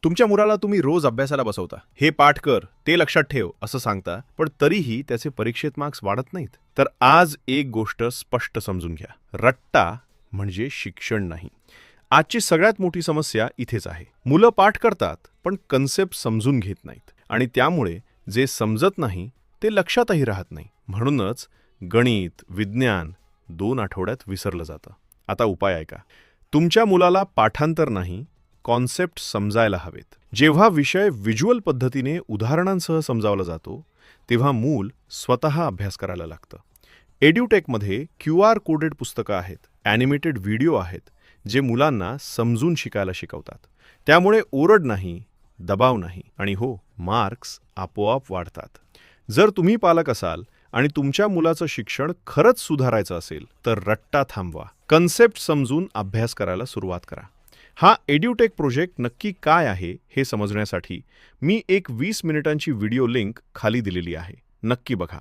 तुमच्या मुलाला तुम्ही रोज अभ्यासाला बसवता, हे पाठ कर, ते लक्षात ठेव असं सांगता, पण तरीही त्याचे परीक्षेत मार्क्स वाढत नाहीत. तर आज एक गोष्ट स्पष्ट समजून घ्या. रट्टा म्हणजे शिक्षण नाही. आजची सगळ्यात मोठी समस्या इथेच आहे. मुलं पाठ करतात, पण कन्सेप्ट समजून घेत नाहीत. आणि त्यामुळे जे समजत नाही ते लक्षातही राहत नाही. म्हणूनच गणित, विज्ञान 2 आठवड्यात विसरलं जातं. आता उपाय ऐका. तुमच्या मुलाला पाठांतर नाही, कॉन्सेप्ट समजायला हवेत. जेव्हा विषय व्हिज्युअल पद्धतीने उदाहरणांसह समजावला जातो, तेव्हा मूल स्वतः अभ्यास करायला लागतं. एड्युटेकमध्ये QR कोडेड पुस्तकं आहेत, ॲनिमेटेड व्हिडिओ आहेत, जे मुलांना समजून शिकायला शिकवतात. त्यामुळे ओरड नाही, दबाव नाही आणि हो, मार्क्स आपोआप वाढतात. जर तुम्ही पालक असाल आणि तुमच्या मुलाचं शिक्षण खरंच सुधारायचं असेल, तर रट्टा थांबवा. कन्सेप्ट समजून अभ्यास करायला सुरुवात करा. हा एड्युटेक प्रोजेक्ट नक्की काय आहे हे समजण्यासाठी मी एक 20 मिनिटांची व्हिडिओ लिंक खाली दिलेली आहे. नक्की बघा.